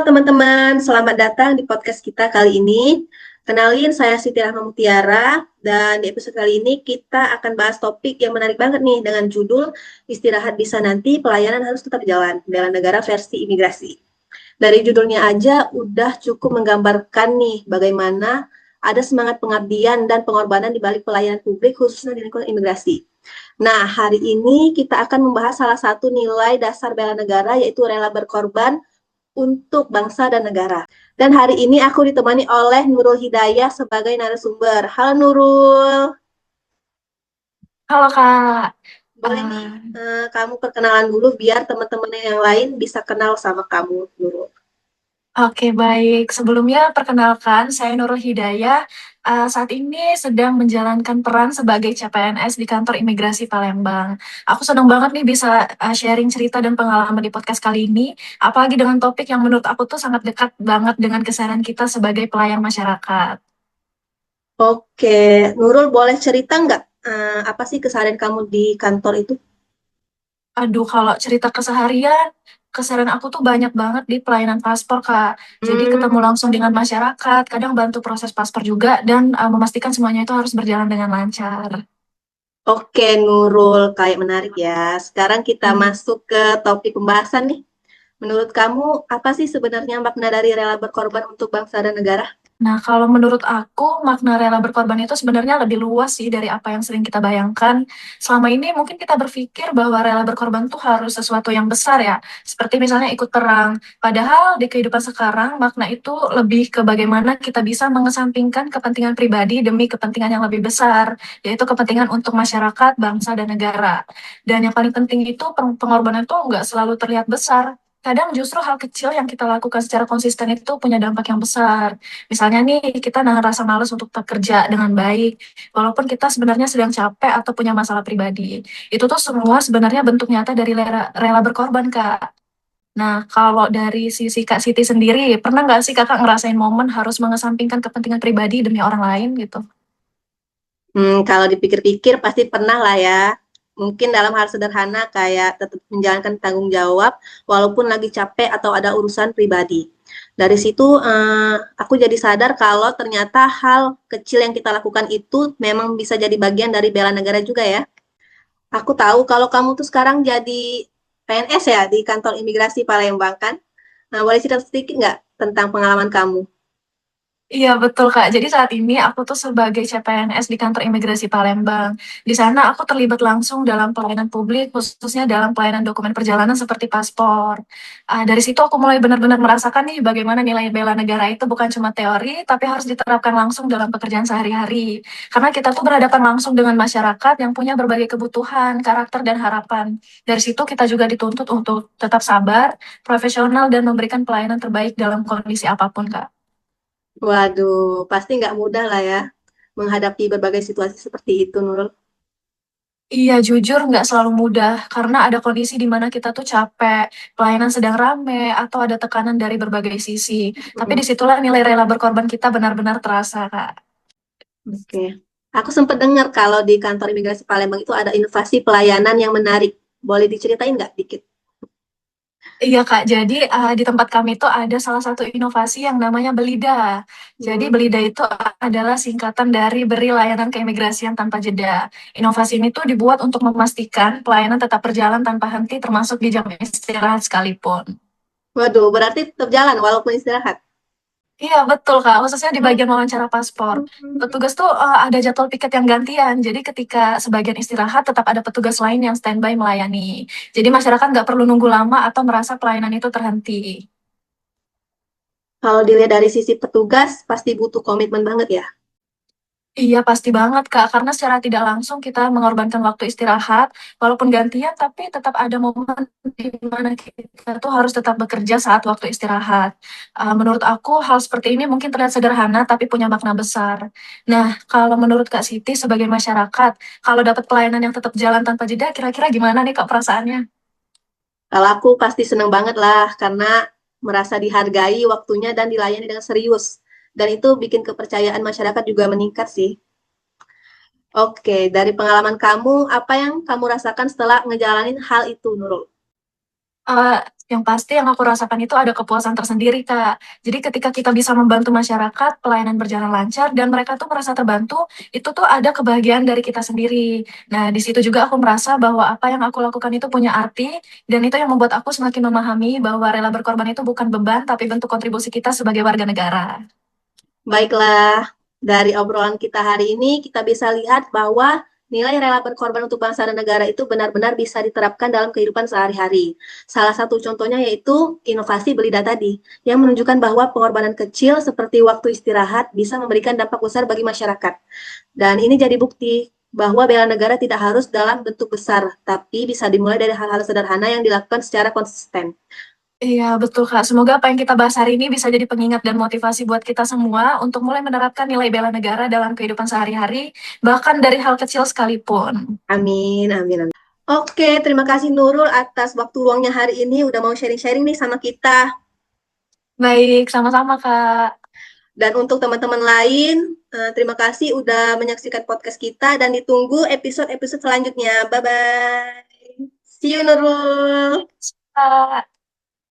teman-teman, selamat datang di podcast kita kali ini. Kenalin, saya Siti Rahma Mutiara, dan di episode kali ini kita akan bahas topik yang menarik banget nih dengan judul Istirahat Bisa Nanti, Pelayanan Harus Tetap Jalan, Bela Negara versi Imigrasi. Dari judulnya aja udah cukup menggambarkan nih bagaimana ada semangat pengabdian dan pengorbanan di balik pelayanan publik khususnya di lingkungan imigrasi. Nah, hari ini kita akan membahas salah satu nilai dasar bela negara yaitu rela berkorban untuk bangsa dan negara. Dan hari ini aku ditemani oleh Nurul Hidayah sebagai narasumber. Halo Nurul, Halo Kak. boleh nih kamu perkenalan dulu biar teman-teman yang lain bisa kenal sama kamu, Nurul. Oke baik. Sebelumnya perkenalkan saya Nurul Hidayah. Saat ini sedang menjalankan peran sebagai CPNS di kantor imigrasi Palembang. Aku senang banget nih bisa sharing cerita dan pengalaman di podcast kali ini. Apalagi dengan topik yang menurut aku tuh sangat dekat banget dengan keseharian kita sebagai pelayan masyarakat. Oke, Nurul boleh cerita nggak apa sih keseharian kamu di kantor itu? Aduh, kalau cerita keseharian aku tuh banyak banget di pelayanan paspor, Kak. Jadi ketemu Hmm, langsung dengan masyarakat, kadang bantu proses paspor juga, dan memastikan semuanya itu harus berjalan dengan lancar. oke Nurul, kayak menarik ya. Sekarang kita Hmm. masuk ke topik pembahasan nih. Menurut kamu, apa sih sebenarnya makna dari rela berkorban untuk bangsa dan negara? Nah, kalau menurut aku, makna rela berkorban itu sebenarnya lebih luas sih dari apa yang sering kita bayangkan. Selama ini mungkin kita berpikir bahwa rela berkorban tuh harus sesuatu yang besar ya, seperti misalnya ikut perang. Padahal di kehidupan sekarang, makna itu lebih ke bagaimana kita bisa mengesampingkan kepentingan pribadi demi kepentingan yang lebih besar, yaitu kepentingan untuk masyarakat, bangsa, dan negara. Dan yang paling penting itu pengorbanan itu nggak selalu terlihat besar. Kadang justru hal kecil yang kita lakukan secara konsisten itu punya dampak yang besar. Misalnya nih, kita nahan rasa malas untuk tetap kerja dengan baik, walaupun kita sebenarnya sedang capek atau punya masalah pribadi. Itu tuh semua sebenarnya bentuk nyata dari rela berkorban, Kak. Nah, kalau dari sisi Kak Siti sendiri, pernah nggak sih Kakak ngerasain momen harus mengesampingkan kepentingan pribadi demi orang lain gitu? Kalau dipikir-pikir pasti pernah lah ya. Mungkin dalam hal sederhana kayak tetap menjalankan tanggung jawab walaupun lagi capek atau ada urusan pribadi. Dari situ aku jadi sadar kalau ternyata hal kecil yang kita lakukan itu memang bisa jadi bagian dari bela negara juga ya. Aku tahu kalau kamu tuh sekarang jadi PNS ya di kantor imigrasi Palembang kan. Nah, boleh cerita sedikit nggak tentang pengalaman kamu? Iya betul Kak. Jadi saat ini aku tuh sebagai CPNS di kantor imigrasi Palembang. Di sana aku terlibat langsung dalam pelayanan publik, khususnya dalam pelayanan dokumen perjalanan seperti paspor. Dari situ aku mulai benar-benar merasakan nih bagaimana nilai bela negara itu bukan cuma teori, tapi harus diterapkan langsung dalam pekerjaan sehari-hari. Karena kita tuh berhadapan langsung dengan masyarakat yang punya berbagai kebutuhan, karakter, dan harapan. Dari situ kita juga dituntut untuk tetap sabar, profesional, dan memberikan pelayanan terbaik dalam kondisi apapun Kak. Waduh, pasti nggak mudah lah ya menghadapi berbagai situasi seperti itu, Nurul. Iya, jujur nggak selalu mudah karena ada kondisi di mana kita tuh capek, pelayanan sedang rame, atau ada tekanan dari berbagai sisi. Tapi Mm, disitulah nilai rela berkorban kita benar-benar terasa, Kak. Oke. Aku sempat dengar kalau di kantor imigrasi Palembang itu ada inovasi pelayanan yang menarik. Boleh diceritain nggak dikit? Iya, Kak. Jadi di tempat kami itu ada salah satu inovasi yang namanya Belida. Jadi Hmm. Belida itu adalah singkatan dari Beri Layanan Keimigrasian Tanpa Jeda. Inovasi ini tuh dibuat untuk memastikan pelayanan tetap berjalan tanpa henti termasuk di jam istirahat sekalipun. Waduh, berarti tetap jalan walaupun istirahat. Iya betul Kak, khususnya di Hmm. bagian wawancara paspor. Petugas tuh ada jadwal piket yang gantian, jadi ketika sebagian istirahat tetap ada petugas lain yang standby melayani. Jadi masyarakat nggak perlu nunggu lama atau merasa pelayanan itu terhenti. Kalau dilihat dari sisi petugas, pasti butuh komitmen banget ya. Iya pasti banget Kak, karena secara tidak langsung kita mengorbankan waktu istirahat, walaupun gantian tapi tetap ada momen di mana kita tuh harus tetap bekerja saat waktu istirahat. Menurut aku hal seperti ini mungkin terlihat sederhana tapi punya makna besar. Nah, kalau menurut Kak Siti sebagai masyarakat, kalau dapat pelayanan yang tetap jalan tanpa jeda, kira-kira gimana nih Kak perasaannya? Kalau aku pasti seneng banget lah karena merasa dihargai waktunya dan dilayani dengan serius. Dan itu bikin kepercayaan masyarakat juga meningkat sih. Oke, dari pengalaman kamu, apa yang kamu rasakan setelah ngejalanin hal itu, Nurul? Yang pasti yang aku rasakan itu ada kepuasan tersendiri, Kak. Jadi ketika kita bisa membantu masyarakat, pelayanan berjalan lancar, dan mereka tuh merasa terbantu, itu tuh ada kebahagiaan dari kita sendiri. Nah, di situ juga aku merasa bahwa apa yang aku lakukan itu punya arti, dan itu yang membuat aku semakin memahami bahwa rela berkorban itu bukan beban, tapi bentuk kontribusi kita sebagai warga negara. Baiklah, dari obrolan kita hari ini kita bisa lihat bahwa nilai rela berkorban untuk bangsa dan negara itu benar-benar bisa diterapkan dalam kehidupan sehari-hari. Salah satu contohnya yaitu inovasi Belida tadi, yang menunjukkan bahwa pengorbanan kecil seperti waktu istirahat bisa memberikan dampak besar bagi masyarakat. Dan ini jadi bukti bahwa bela negara tidak harus dalam bentuk besar, tapi bisa dimulai dari hal-hal sederhana yang dilakukan secara konsisten. Iya, betul, Kak. Semoga apa yang kita bahas hari ini bisa jadi pengingat dan motivasi buat kita semua untuk mulai menerapkan nilai bela negara dalam kehidupan sehari-hari, bahkan dari hal kecil sekalipun. Amin, amin, amin. Oke, terima kasih Nurul atas waktu luangnya hari ini udah mau sharing-sharing nih sama kita. Baik, sama-sama, Kak. Dan untuk teman-teman lain, terima kasih udah menyaksikan podcast kita dan ditunggu episode-episode selanjutnya. Bye-bye. See you Nurul. Kak.